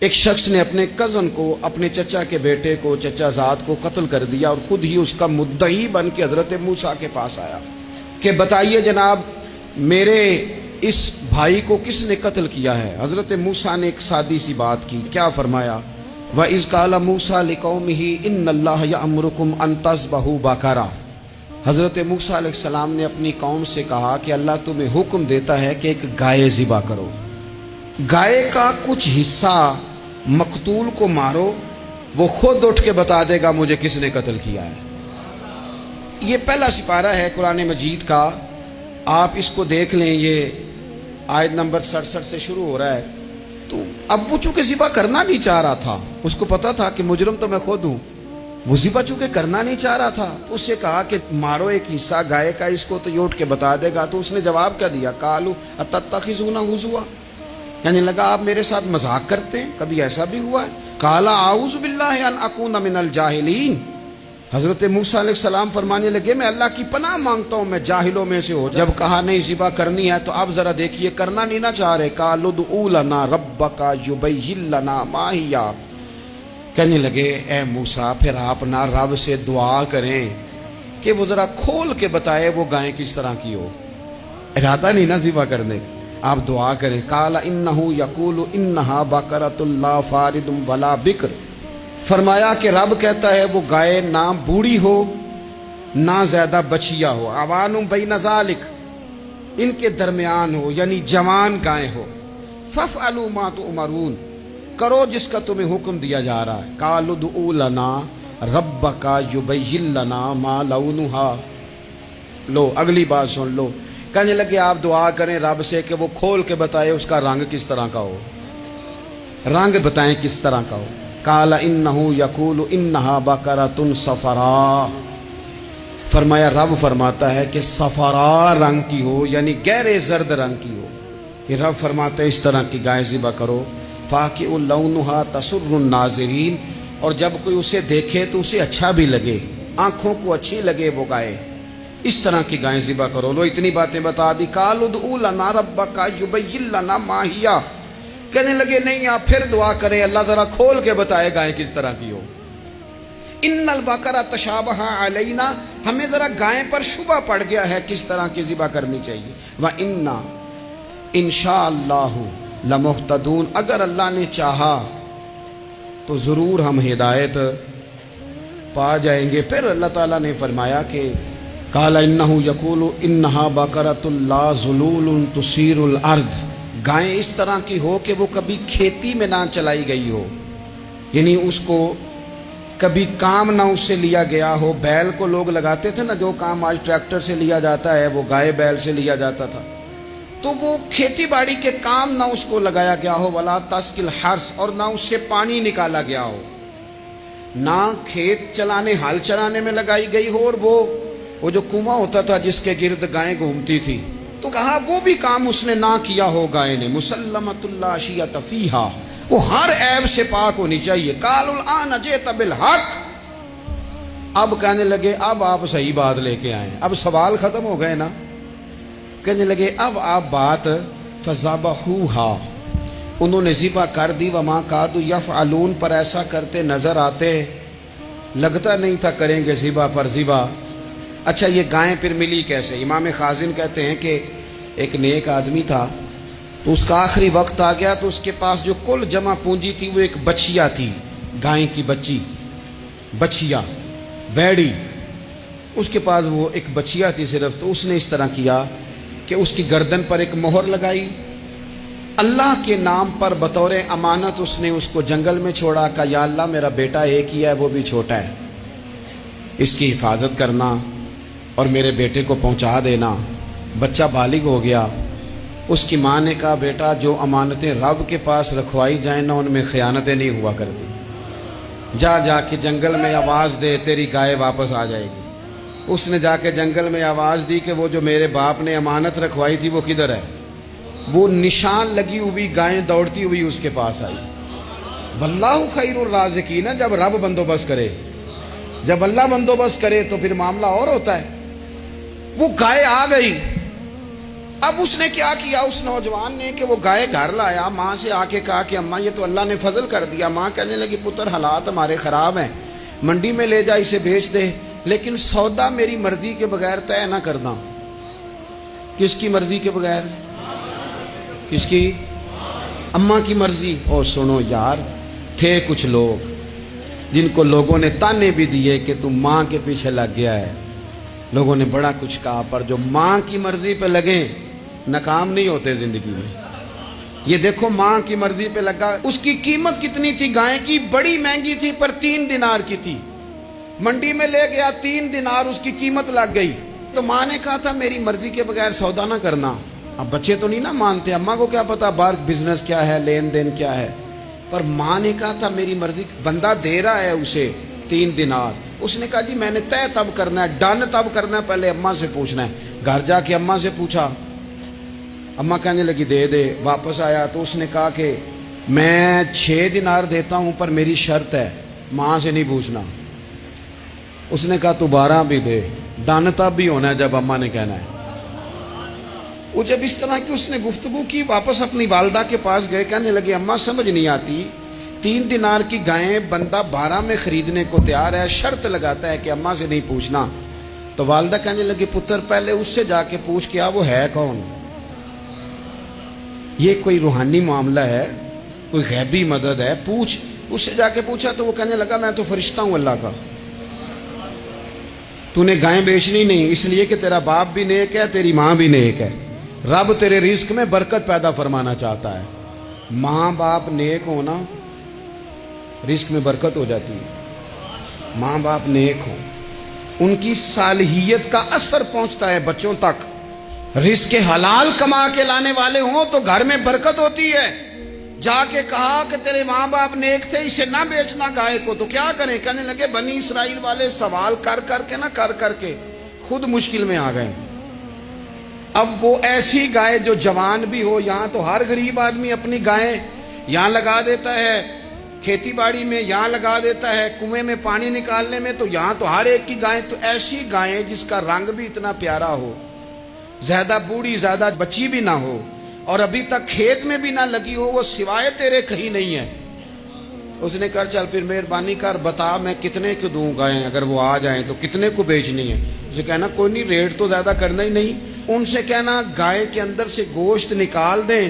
ایک شخص نے اپنے کزن کو، اپنے چچا کے بیٹے کو، چچا زاد کو قتل کر دیا اور خود ہی اس کا مدعی بن کے حضرت موسیٰ کے پاس آیا کہ بتائیے جناب میرے اس بھائی کو کس نے قتل کیا ہے؟ حضرت موسیٰ نے ایک سادی سی بات کی، کیا فرمایا؟ وَإِذْ قَالَ مُوسَىٰ لِقَوْمِهِ إِنَّ اللَّهَ يَأْمُرُكُمْ أَن تَذْبَحُوا بَقَرَةً۔ حضرت موسیٰ علیہ السلام نے اپنی قوم سے کہا کہ اللہ تمہیں حکم دیتا ہے کہ ایک گائے ذبح کرو، گائے کا کچھ حصہ مقتول کو مارو، وہ خود اٹھ کے بتا دے گا مجھے کس نے قتل کیا ہے۔ یہ پہلا سپارہ ہے قرآن مجید کا، آپ اس کو دیکھ لیں، یہ آیت نمبر 67 سے شروع ہو رہا ہے۔ تو اب وہ چونکہ ذبح کرنا نہیں چاہ رہا تھا، اس کو پتا تھا کہ مجرم تو میں خود ہوں، وہ ذبح چونکہ کرنا نہیں چاہ رہا تھا، اس سے کہا کہ مارو ایک حصہ گائے کا، اس کو تو یہ اٹھ کے بتا دے گا۔ تو اس نے جواب کیا دیا؟ قالوا اتتخذون ہزوا، یعنی لگا آپ میرے ساتھ مذاق کرتے ہیں، کبھی ایسا بھی ہوا ہے؟ قال اعوذ باللہ ان اکون من الجاہلین، حضرت موسیٰ علیہ السلام فرمانے لگے میں اللہ کی پناہ مانگتا ہوں میں جاہلوں میں سے ہو جاؤں۔ جب کہا نہیں ذبح کرنی ہے تو اب ذرا دیکھیے کرنا نہیں نہ چاہ رہے، قالوا ادع لنا ربک یبین لنا ما ہی، کہنے لگے اے موسیٰ پھر آپ نہ رب سے دعا کریں کہ وہ ذرا کھول کے بتائے وہ گائیں کس طرح کی ہو، ارادہ نہیں نا ذبح کرنے کا، آپ دعا کریں۔ قال انہ یقول انہا بقرۃ لا فارض ولا بکر، فرمایا کہ رب کہتا ہے وہ گائے نہ بوڑھی ہو نہ زیادہ بچیا ہو، عوان بین ذالک، ان کے درمیان ہو، یعنی جوان گائے ہو۔ فافعلوا ما تؤمرون، کرو جس کا تمہیں حکم دیا جا رہا ہے۔ قالوا ادع لنا ربک یبین لنا ما لونھا، لو اگلی بات سن لو، کہنے لگے آپ دعا کریں رب سے کہ وہ کھول کے بتائے اس کا رنگ کس طرح کا ہو، رنگ بتائیں کس طرح کا ہو۔ قال انہ یقول انہا بقرۃ صفراء، فرمایا رب فرماتا ہے کہ صفراء رنگ کی ہو، یعنی گہرے زرد رنگ کی ہو، یہ رب فرماتا ہے اس طرح کی گائے ذبح کرو۔ فاقع لونھا تسر الناظرین، اور جب کوئی اسے دیکھے تو اسے اچھا بھی لگے، آنکھوں کو اچھی لگے وہ گائے، اس طرح کی گائیں ذبح کرو۔ لو اتنی باتیں بتا دی۔ قالوا ادع لنا ربک یبین لنا ما ہی، کہنے لگے نہیں آپ پھر دعا کریں اللہ ذرا کھول کے بتائے گائیں کس طرح کی ہو۔ ان البقرہ تشابہ علینا، ہمیں ذرا گائیں پر شبہ پڑ گیا ہے کس طرح کی ذبح کرنی چاہیے۔ وَإِنَّا انشاءاللہ لمہتدون، اگر اللہ نے چاہا تو ضرور ہم ہدایت پا جائیں گے۔ پھر اللہ تعالیٰ نے فرمایا کہ قال انہ یقول انہا بقرۃ لا ذلول تثیر الارض، گائیں اس طرح کی ہو کہ وہ کبھی کھیتی میں نہ چلائی گئی ہو، یعنی اس کو کبھی کام نہ اس سے لیا گیا ہو۔ بیل کو لوگ لگاتے تھے نا، جو کام آج ٹریکٹر سے لیا جاتا ہے وہ گائے بیل سے لیا جاتا تھا، تو وہ کھیتی باڑی کے کام نہ اس کو لگایا گیا ہو۔ ولا تسقی الحرث، اور نہ اس سے پانی نکالا گیا ہو، نہ کھیت چلانے ہل چلانے میں لگائی گئی ہو، اور وہ جو کنواں ہوتا تھا جس کے گرد گائیں گھومتی تھی، تو کہا وہ بھی کام اس نے نہ کیا ہو گائے نے۔ مسلمۃ لا شیۃ فیہا، وہ ہر عیب سے پاک ہونی چاہیے۔ قالوا الآن جئت بالحق، اب کہنے لگے اب آپ صحیح بات لے کے آئے، اب سوال ختم ہو گئے نا، کہنے لگے اب آپ بات فذبحوہا، انہوں نے ذبح کر دی۔ وما کادوا یفعلون، پر ایسا کرتے نظر آتے، لگتا نہیں تھا کریں گے ذبح پر ذبح۔ اچھا یہ گائیں پھر ملی کیسے؟ امام خازن کہتے ہیں کہ ایک نیک آدمی تھا، تو اس کا آخری وقت آ گیا تو اس کے پاس جو کل جمع پونجی تھی وہ ایک بچیا تھی، گائیں کی بچی، بچیا ویڑی، اس کے پاس وہ ایک بچیا تھی صرف۔ تو اس نے اس طرح کیا کہ اس کی گردن پر ایک مہر لگائی، اللہ کے نام پر بطور امانت اس نے اس کو جنگل میں چھوڑا، کہا یا اللہ میرا بیٹا ایک ہی ہے وہ بھی چھوٹا ہے، اس کی حفاظت کرنا اور میرے بیٹے کو پہنچا دینا۔ بچہ بالغ ہو گیا، اس کی ماں نے کہا بیٹا جو امانتیں رب کے پاس رکھوائی جائیں نا ان میں خیانتیں نہیں ہوا کرتی، جا جا کے جنگل میں آواز دے تیری گائے واپس آ جائے گی۔ اس نے جا کے جنگل میں آواز دی کہ وہ جو میرے باپ نے امانت رکھوائی تھی وہ کدھر ہے؟ وہ نشان لگی ہوئی گائیں دوڑتی ہوئی اس کے پاس آئی۔ واللہ خیر الرازقین، جب رب بندوبست کرے، جب اللہ بندوبست کرے تو پھر معاملہ اور ہوتا ہے۔ وہ گائے آ گئی، اب اس نے کیا کیا اس نوجوان نے کہ وہ گائے گھر لایا، ماں سے آ کے کہا کہ اماں یہ تو اللہ نے فضل کر دیا۔ ماں کہنے لگی پتر حالات ہمارے خراب ہیں، منڈی میں لے جا اسے بیچ دے، لیکن سودا میری مرضی کے بغیر طے نہ کرنا۔ کس کی مرضی کے بغیر؟ کس کی؟ اماں کی مرضی۔ اور سنو یار، تھے کچھ لوگ جن کو لوگوں نے تانے بھی دیے کہ تم ماں کے پیچھے لگ گیا ہے، لوگوں نے بڑا کچھ کہا، پر جو ماں کی مرضی پہ لگیں ناکام نہیں ہوتے زندگی میں۔ یہ دیکھو ماں کی مرضی پہ لگا۔ اس کی قیمت کتنی تھی گائے کی؟ بڑی مہنگی تھی، پر 3 دینار کی تھی۔ منڈی میں لے گیا، 3 دینار اس کی قیمت لگ گئی۔ تو ماں نے کہا تھا میری مرضی کے بغیر سودا نہ کرنا۔ اب بچے تو نہیں نہ مانتے، اماں کو کیا پتا باہر بزنس کیا ہے، لین دین کیا ہے، پر ماں نے کہا تھا میری مرضی۔ بندہ دے رہا ہے اسے 3 دینار، اس نے کہا جی میں نے طے تب کرنا ہے، ڈن تب کرنا ہے، پہلے اماں سے پوچھنا ہے۔ گھر جا کے اماں سے پوچھا، اماں کہنے لگی دے دے۔ واپس آیا تو اس نے کہا کہ میں 6 دینار دیتا ہوں پر میری شرط ہے، ماں سے نہیں پوچھنا۔ اس نے کہا تو 12 بھی دے، ڈن تب بھی ہونا ہے جب اماں نے کہنا ہے۔ وہ جب اس طرح کی اس نے گفتگو کی، واپس اپنی والدہ کے پاس گئے، کہنے لگے اماں سمجھ نہیں آتی، 3 دینار کی گائیں بندہ 12 میں خریدنے کو تیار ہے، شرط لگاتا ہے کہ اماں سے نہیں پوچھنا۔ تو والدہ کہنے لگی پتر پہلے اس سے جا کے پوچھ کیا وہ ہے کون؟ یہ کوئی روحانی معاملہ ہے، کوئی غیبی مدد ہے، پوچھ۔ اس سے جا کے پوچھا تو وہ کہنے لگا میں تو فرشتہ ہوں اللہ کا، تو نے گائیں بیچنی نہیں، اس لیے کہ تیرا باپ بھی نیک ہے، تیری ماں بھی نیک ہے، رب تیرے رزق میں برکت پیدا فرمانا چاہتا ہے۔ ماں باپ نیک ہونا رزق میں برکت ہو جاتی ہے۔ ماں باپ نیک ہوں، ان کی صالحیت کا اثر پہنچتا ہے بچوں تک۔ رزق حلال کما کے لانے والے ہوں تو گھر میں برکت ہوتی ہے۔ جا کے کہا کہ تیرے ماں باپ نیک تھے، اسے نہ بیچنا گائے کو، تو کیا کریں؟ کہنے لگے بنی اسرائیل والے سوال کر کر کے خود مشکل میں آ گئے۔ اب وہ ایسی گائے جو جوان بھی ہو، یہاں تو ہر غریب آدمی اپنی گائیں یہاں لگا دیتا ہے، کھیتی باڑی میں یہاں لگا دیتا ہے، کنویں میں پانی نکالنے میں تو یہاں تو ہر ایک کی گائیں، تو ایسی گائیں جس کا رنگ بھی اتنا پیارا ہو، زیادہ بوڑھی زیادہ بچی بھی نہ ہو، اور ابھی تک کھیت میں بھی نہ لگی ہو، وہ سوائے تیرے کہیں نہیں ہے۔ اس نے کہا چل پھر مہربانی کر بتا میں کتنے کو دوں گائیں، اگر وہ آ جائیں تو کتنے کو بیچنی ہے؟ اسے کہنا کوئی نہیں، ریٹ تو زیادہ کرنا ہی نہیں۔ ان سے کہنا گائے کے اندر سے گوشت نکال دیں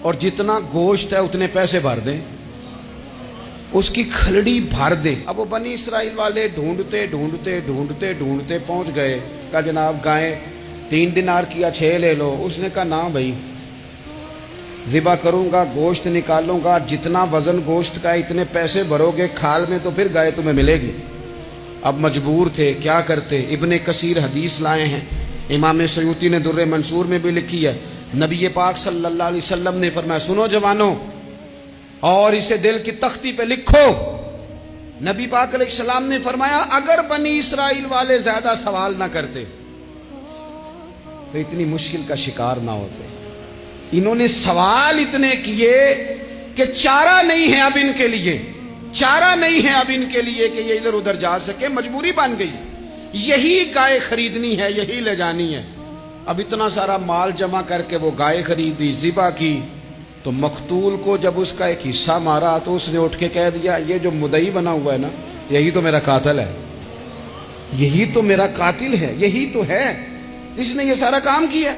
اور جتنا گوشت ہے اتنے پیسے بھر دیں، اس کی کھلڑی بھر دیں۔ اب وہ بنی اسرائیل والے ڈھونڈتے پہنچ گئے، کہا جناب گائیں 3 دینار کیا 6 لے لو۔ اس نے کہا نہ بھائی، ذبح کروں گا، گوشت نکالوں گا، جتنا وزن گوشت کا اتنے پیسے بھرو گے کھال میں تو پھر گائے تمہیں ملے گی۔ اب مجبور تھے، کیا کرتے؟ ابن کثیر حدیث لائے ہیں، امام سیوطی نے در منصور میں بھی لکھی ہے، نبی پاک صلی اللہ علیہ وسلم نے فرمایا سنو جوانوں، اور اسے دل کی تختی پہ لکھو، نبی پاک علیہ السلام نے فرمایا اگر بنی اسرائیل والے زیادہ سوال نہ کرتے تو اتنی مشکل کا شکار نہ ہوتے۔ انہوں نے سوال اتنے کیے کہ چارہ نہیں ہے اب ان کے لیے، چارہ نہیں ہے اب ان کے لیے کہ یہ ادھر ادھر جا سکے، مجبوری بن گئی، یہی گائے خریدنی ہے، یہی لے جانی ہے۔ اب اتنا سارا مال جمع کر کے وہ گائے خریدی، ذبح کی، تو مقتول کو جب اس کا ایک حصہ مارا تو اس نے اٹھ کے کہہ دیا یہ جو مدعی بنا ہوا ہے نا، یہی تو میرا قاتل ہے، یہی تو میرا قاتل ہے، یہی تو ہے جس نے یہ سارا کام کیا۔